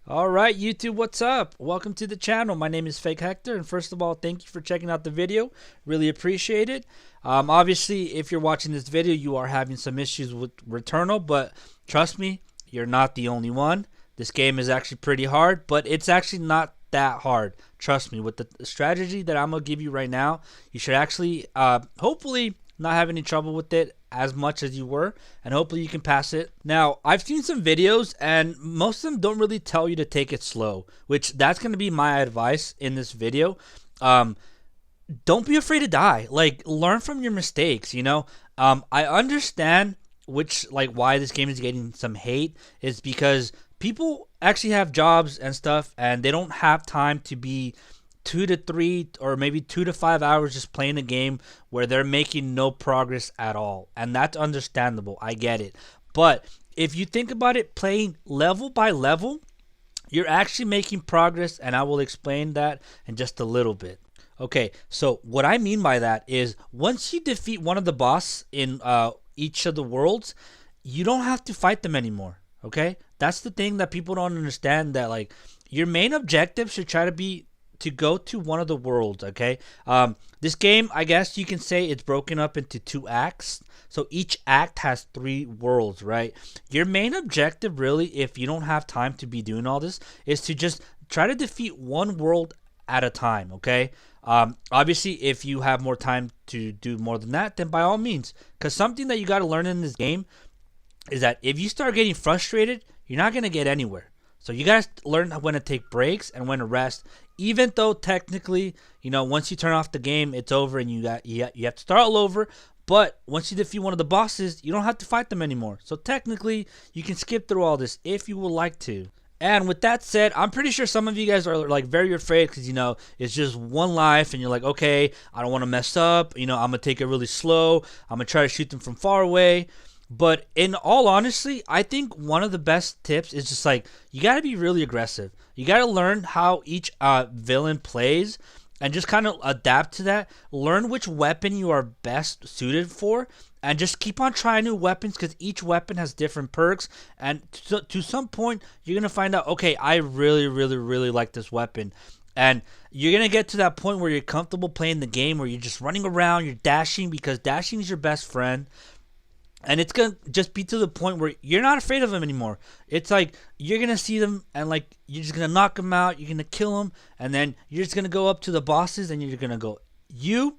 All right, YouTube, what's up? Welcome to the channel. My name is Fake Hector, and first of all, thank you for checking out the video. Really appreciate it. Obviously, if you're watching this video, you are having some issues with Returnal, but trust me, you're not the only one. This game is actually pretty hard, but it's actually not that hard. Trust me, with the strategy that I'm going to give you right now, you should actually, hopefully, not have any trouble with it as much as you were, and hopefully you can pass it. Now, I've seen some videos and most of them don't really tell you to take it slow, which that's going to be my advice in this video. Don't be afraid to die. Like, learn from your mistakes, you know. I understand why this game is getting some hate is because people actually have jobs and stuff and they don't have time to be 2 to 3 or maybe 2 to 5 hours just playing a game where they're making no progress at all. And that's understandable. I get it. But if you think about it, playing level by level, you're actually making progress, and I will explain that in just a little bit. Okay, so what I mean by that is once you defeat one of the boss in each of the worlds, you don't have to fight them anymore. Okay, that's the thing that people don't understand, that like your main objective should try to be to go to one of the worlds. Okay, this game, I guess you can say, it's broken up into 2 acts, so each act has 3 worlds, right? Your main objective, really, if you don't have time to be doing all this, is to just try to defeat one world at a time. Okay, obviously if you have more time to do more than that, then by all means, because something that you got to learn in this game is that if you start getting frustrated, you're not going to get anywhere. So you guys learn when to take breaks and when to rest. Even though technically, you know, once you turn off the game, it's over and you have to start all over. But once you defeat one of the bosses, you don't have to fight them anymore. So technically, you can skip through all this if you would like to. And with that said, I'm pretty sure some of you guys are like very afraid because, you know, it's just one life and you're like, okay, I don't want to mess up. You know, I'm going to take it really slow. I'm going to try to shoot them from far away. But in all honesty, I think one of the best tips is just like, you got to be really aggressive. You got to learn how each villain plays and just kind of adapt to that. Learn which weapon you are best suited for and just keep on trying new weapons because each weapon has different perks. And to some point, you're going to find out, okay, I really, really, really like this weapon. And you're going to get to that point where you're comfortable playing the game, where you're just running around, you're dashing, because dashing is your best friend. And it's going to just be to the point where you're not afraid of them anymore. It's like you're going to see them and like you're just going to knock them out. You're going to kill them. And then you're just going to go up to the bosses and you're going to go, you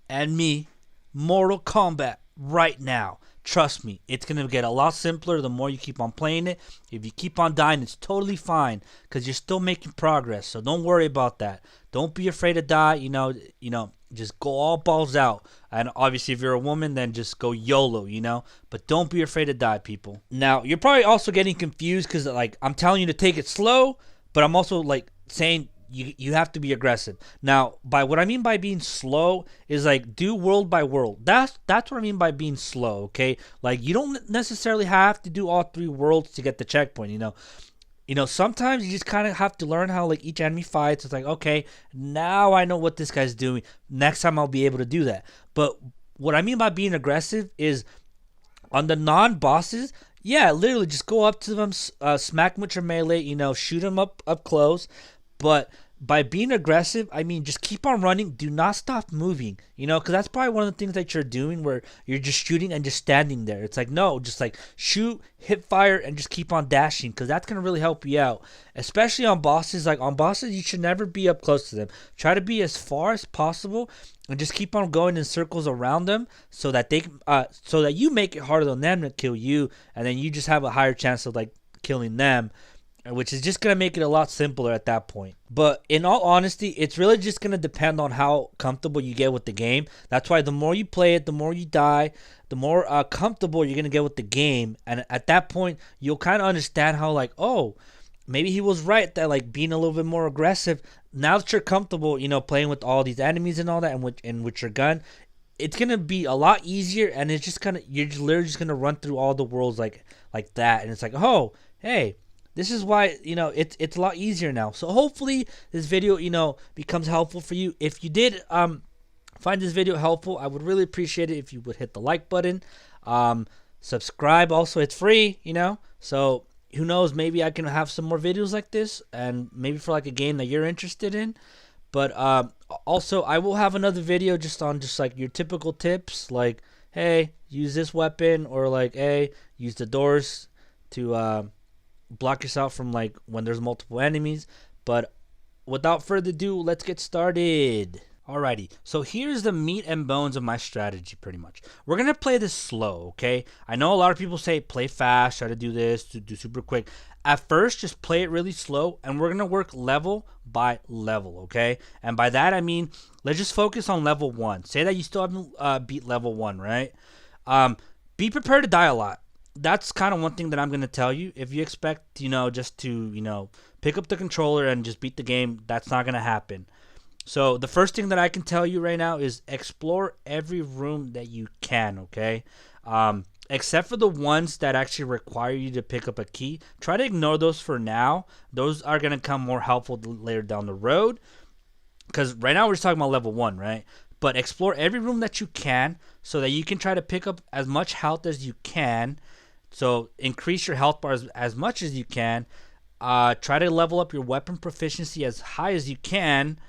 and me, Mortal Kombat right now. Trust me, it's going to get a lot simpler the more you keep on playing it. If you keep on dying, it's totally fine because you're still making progress. So don't worry about that. Don't be afraid to die. You know, just go all balls out. And obviously, if you're a woman, then just go YOLO, you know. But don't be afraid to die, people. Now, you're probably also getting confused because, like, I'm telling you to take it slow, but I'm also, like, saying you have to be aggressive. Now, by what I mean by being slow is, like, do world by world. That's what I mean by being slow, okay? Like, you don't necessarily have to do all 3 worlds to get the checkpoint, you know. You know, sometimes you just kind of have to learn how like each enemy fights. It's like, okay, now I know what this guy's doing. Next time I'll be able to do that. But what I mean by being aggressive is on the non-bosses, yeah, literally just go up to them, smack them with your melee, you know, shoot them up close. But by being aggressive, I mean just keep on running. Do not stop moving, you know, because that's probably one of the things that you're doing where you're just shooting and just standing there. It's like, no, just like shoot, hit fire, and just keep on dashing because that's going to really help you out, especially on bosses. Like on bosses, you should never be up close to them. Try to be as far as possible and just keep on going in circles around them so that so that you make it harder on them to kill you, and then you just have a higher chance of like killing them, which is just going to make it a lot simpler at that point. But in all honesty, it's really just going to depend on how comfortable you get with the game. That's why the more you play it, the more you die, the more comfortable you're going to get with the game. And at that point, you'll kind of understand how like, oh, maybe he was right that like being a little bit more aggressive, now that you're comfortable, you know, playing with all these enemies and all that and with your gun, it's going to be a lot easier. And it's just kind of, you're just literally just going to run through all the worlds like that. And it's like, oh, hey, this is why, you know, it's a lot easier now. So hopefully this video, you know, becomes helpful for you. If you did find this video helpful, I would really appreciate it if you would hit the like button. Subscribe also, it's free, you know. So who knows, maybe I can have some more videos like this, and maybe for like a game that you're interested in. But also, I will have another video just on just like your typical tips, like, hey, use this weapon, or like, hey, use the doors to block yourself from like when there's multiple enemies. But without further ado, let's get started. Alrighty, so here's the meat and bones of my strategy pretty much. We're going to play this slow, okay? I know a lot of people say play fast, try to do this, to do super quick. At first, just play it really slow, and we're going to work level by level, okay? And by that, I mean, let's just focus on level 1. Say that you still haven't beat level 1, right? Be prepared to die a lot. That's kind of one thing that I'm going to tell you. If you expect, just to, pick up the controller and just beat the game, that's not going to happen. So the first thing that I can tell you right now is explore every room that you can, okay? Except for the ones that actually require you to pick up a key. Try to ignore those for now. Those are going to come more helpful later down the road. Because right now we're just talking about level 1, right? But explore every room that you can so that you can try to pick up as much health as you can. So increase your health bars as much as you can. Try to level up your weapon proficiency as high as you can,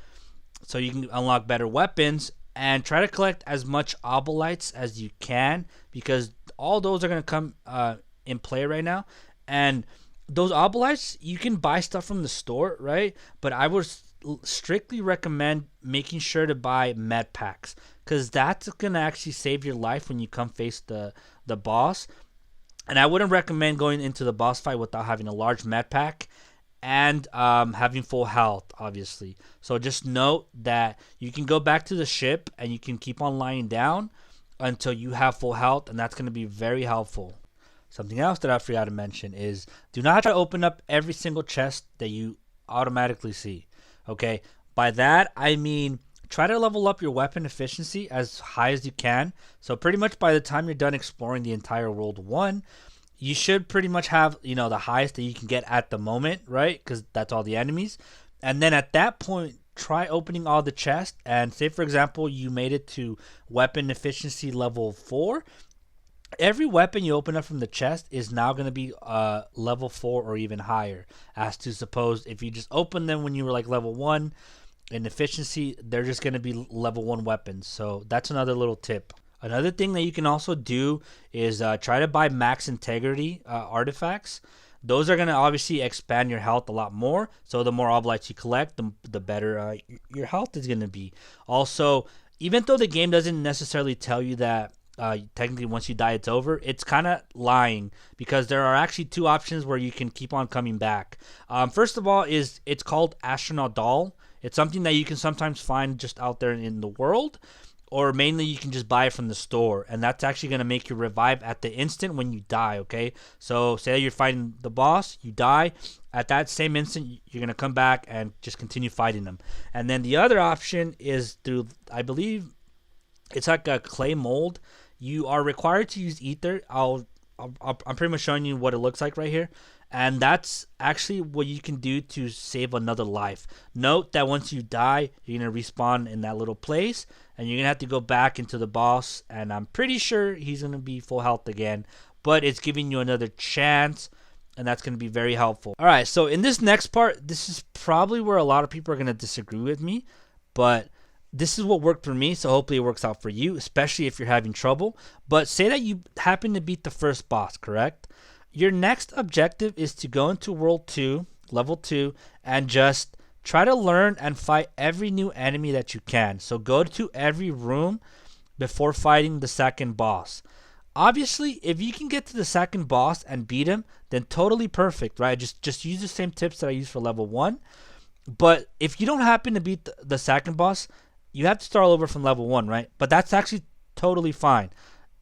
so you can unlock better weapons, and try to collect as much obolites as you can, because all those are going to come in play right now. And those obolites, you can buy stuff from the store, right? But I would strictly recommend making sure to buy med packs, because that's going to actually save your life when you come face the boss. And I wouldn't recommend going into the boss fight without having a large med pack and having full health, obviously. So just note that you can go back to the ship and you can keep on lying down until you have full health, and that's going to be very helpful. Something else that I forgot to mention is do not try to open up every single chest that you automatically see. Okay, by that I mean try to level up your weapon efficiency as high as you can. So pretty much by the time you're done exploring the entire world 1, you should pretty much have, the highest that you can get at the moment, right? Because that's all the enemies. And then at that point, try opening all the chests. And say, for example, you made it to weapon efficiency level 4. Every weapon you open up from the chest is now going to be level 4 or even higher. As to suppose if you just opened them when you were like level 1 in efficiency, they're just going to be level 1 weapons. So that's another little tip. Another thing that you can also do is try to buy max integrity artifacts. Those are going to obviously expand your health a lot more. So the more obolites you collect, the better your health is going to be. Also, even though the game doesn't necessarily tell you that technically once you die it's over, it's kind of lying, because there are actually 2 options where you can keep on coming back. First of all, it's called Astronaut Doll. It's something that you can sometimes find just out there in the world, or mainly you can just buy it from the store, and that's actually going to make you revive at the instant when you die, okay? So say you're fighting the boss, you die, at that same instant you're going to come back and just continue fighting them. And then the other option is through, I believe it's like a clay mold. You are required to use ether. I'm pretty much showing you what it looks like right here. And that's actually what you can do to save another life. Note that once you die, you're going to respawn in that little place, and you're going to have to go back into the boss, and I'm pretty sure he's going to be full health again, but it's giving you another chance, and that's going to be very helpful. Alright, so in this next part, this is probably where a lot of people are going to disagree with me, but this is what worked for me, so hopefully it works out for you, especially if you're having trouble. But say that you happen to beat the first boss, correct? Your next objective is to go into World 2, Level 2, and just try to learn and fight every new enemy that you can. So go to every room before fighting the second boss. Obviously, if you can get to the second boss and beat him, then totally perfect, right? Just use the same tips that I used for Level 1. But if you don't happen to beat the second boss, you have to start all over from Level 1, right? But that's actually totally fine.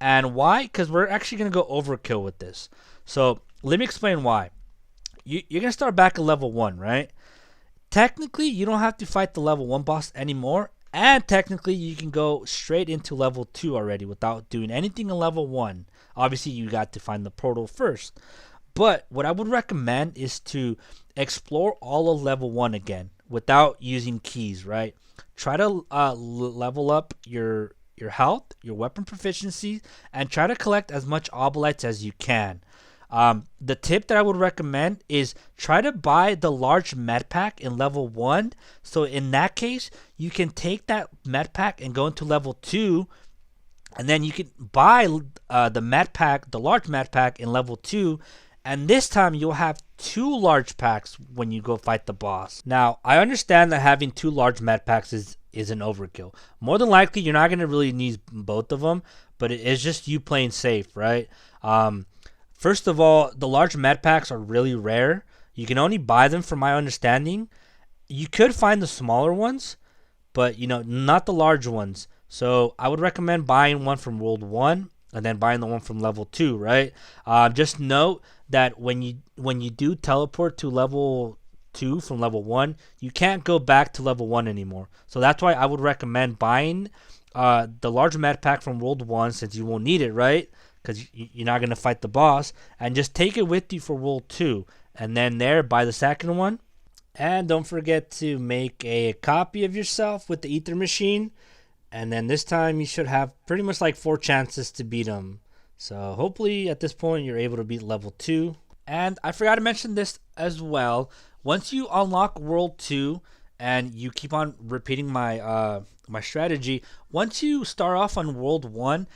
And why? Because we're actually going to go overkill with this. So let me explain why. You're going to start back at level 1, right? Technically, you don't have to fight the level 1 boss anymore. And technically, you can go straight into level 2 already without doing anything in level 1. Obviously, you got to find the portal first. But what I would recommend is to explore all of level 1 again without using keys, right? Try to level up your health, your weapon proficiency, and try to collect as much obolites as you can. The tip that I would recommend is try to buy the large med pack in level 1. So in that case, you can take that med pack and go into level 2, and then you can buy the large med pack in level 2, and this time you'll have 2 large packs when you go fight the boss. Now, I understand that having 2 large med packs is an overkill. More than likely, you're not going to really need both of them, but it's just you playing safe, right? First of all, the large med packs are really rare. You can only buy them, from my understanding. You could find the smaller ones, but not the large ones. So I would recommend buying one from World 1 and then buying the one from level 2, right? Just note that when you do teleport to level 2 from level 1, you can't go back to level 1 anymore. So that's why I would recommend buying the large med pack from World 1, since you won't need it, right? Because you're not going to fight the boss, and just take it with you for World 2, and then there buy the second one. And don't forget to make a copy of yourself with the ether machine, and then this time you should have pretty much like 4 chances to beat them. So hopefully at this point you're able to beat level 2. And I forgot to mention this as well. Once you unlock World 2 and you keep on repeating my my strategy, once you start off on World 1,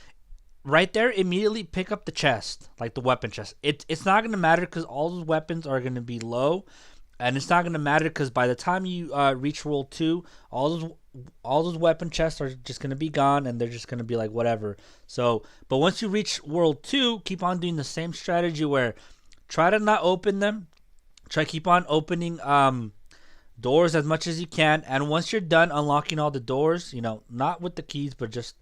right there, immediately pick up the chest, like the weapon chest. It's not going to matter because all those weapons are going to be low, and it's not going to matter because by the time you reach World 2, all those weapon chests are just going to be gone, and they're just going to be like whatever. So, but once you reach World 2, keep on doing the same strategy where try to not open them. Try keep on opening doors as much as you can, and once you're done unlocking all the doors, not with the keys, but just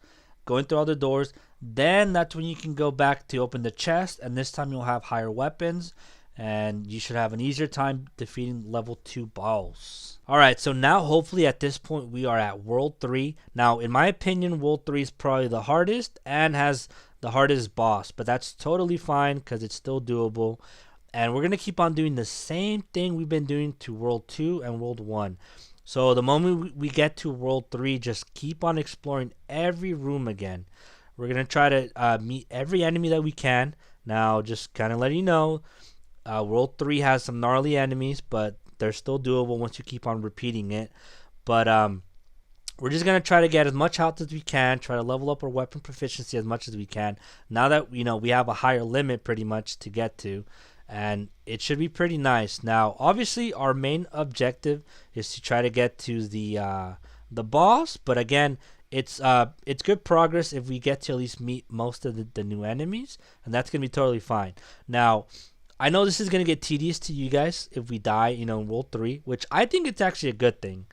going through all the doors, then that's when you can go back to open the chest, and this time you'll have higher weapons, and you should have an easier time defeating level 2 boss. Alright, so now hopefully at this point we are at World 3. Now, in my opinion, World 3 is probably the hardest and has the hardest boss, but that's totally fine because it's still doable. And we're going to keep on doing the same thing we've been doing to World 2 and World 1. So the moment we get to World 3, just keep on exploring every room again. We're going to try to meet every enemy that we can. Now, just kind of letting you know, World 3 has some gnarly enemies, but they're still doable once you keep on repeating it. But we're just going to try to get as much health as we can, try to level up our weapon proficiency as much as we can. Now that we have a higher limit pretty much to get to, and it should be pretty nice. Now, obviously, our main objective is to try to get to the boss, but again, it's good progress if we get to at least meet most of the new enemies, and that's going to be totally fine. Now, I know this is going to get tedious to you guys if we die, in World 3, which I think it's actually a good thing.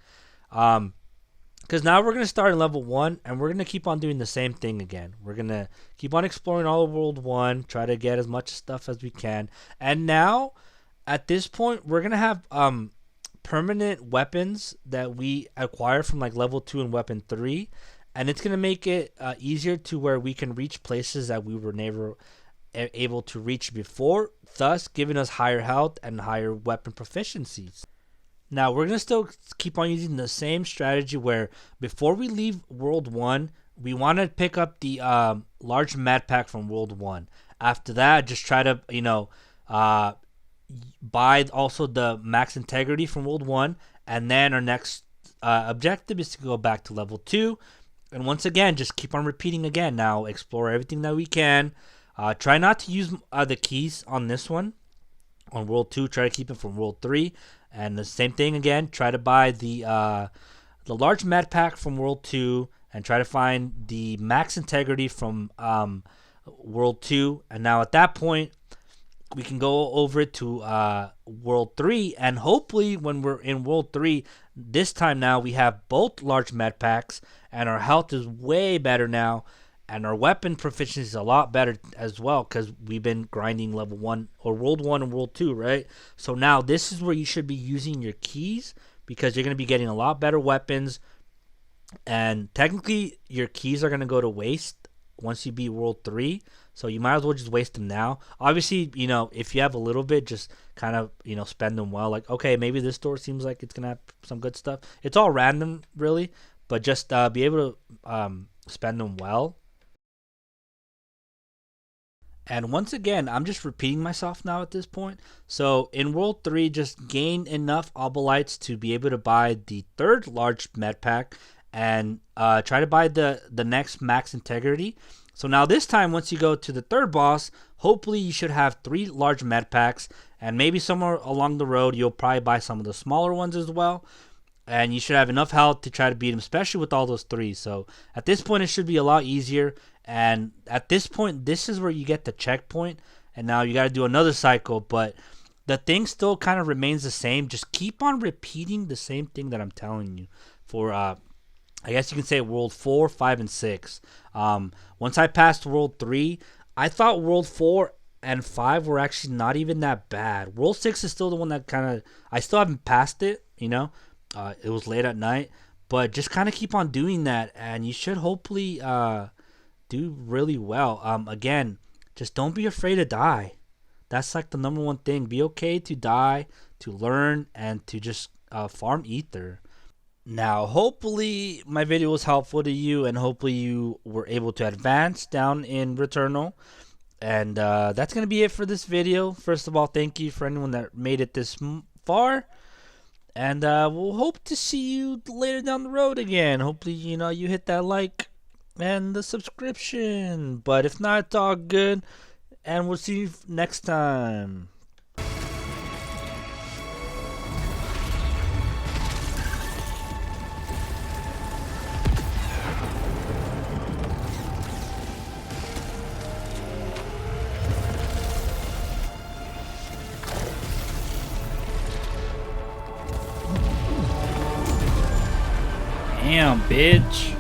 Because now we're going to start in level 1, and we're going to keep on doing the same thing again. We're going to keep on exploring all of World 1, try to get as much stuff as we can. And now, at this point, we're going to have permanent weapons that we acquire from like level 2 and weapon 3. And it's going to make it easier to where we can reach places that we were never able to reach before, thus giving us higher health and higher weapon proficiencies. Now, we're going to still keep on using the same strategy where before we leave World 1, we want to pick up the large med pack from World 1. After that, just try to, buy also the max integrity from World 1. And then our next objective is to go back to level 2. And once again, just keep on repeating again. Now, explore everything that we can. Try not to use the keys on this one. On World 2, try to keep it from World 3. And the same thing again, try to buy the large med pack from World 2 and try to find the max integrity from World 2. And now at that point, we can go over it to World 3. And hopefully when we're in World 3, this time now we have both large med packs and our health is way better now. And our weapon proficiency is a lot better as well because we've been grinding level 1 or World 1 and World 2, right? So now this is where you should be using your keys because you're going to be getting a lot better weapons. And technically, your keys are going to go to waste once you beat World 3. So you might as well just waste them now. Obviously, if you have a little bit, just kind of, spend them well. Like, okay, maybe this door seems like it's going to have some good stuff. It's all random, really. But just be able to spend them well. And once again, I'm just repeating myself now at this point. So in World 3, just gain enough Obolites to be able to buy the third large med pack and try to buy the next max integrity. So now this time, once you go to the third boss, hopefully you should have 3 large med packs, and maybe somewhere along the road you'll probably buy some of the smaller ones as well. And you should have enough health to try to beat him, especially with all those 3. So at this point, it should be a lot easier. And at this point, this is where you get the checkpoint. And now you got to do another cycle. But the thing still kind of remains the same. Just keep on repeating the same thing that I'm telling you for, I guess you can say World 4, 5, and 6. Once I passed World 3, I thought World 4 and 5 were actually not even that bad. World 6 is still the one that kind of, I still haven't passed it, you know. It was late at night, but just kind of keep on doing that, and you should hopefully do really well. Again, just don't be afraid to die. That's like the number one thing. Be okay to die, to learn, and to just farm ether. Now, hopefully my video was helpful to you, and hopefully you were able to advance down in Returnal. And that's going to be it for this video. First of all, thank you for anyone that made it this far. And we'll hope to see you later down the road again. Hopefully, you hit that like and the subscription. But if not, it's all good. And we'll see you next time. Damn, bitch.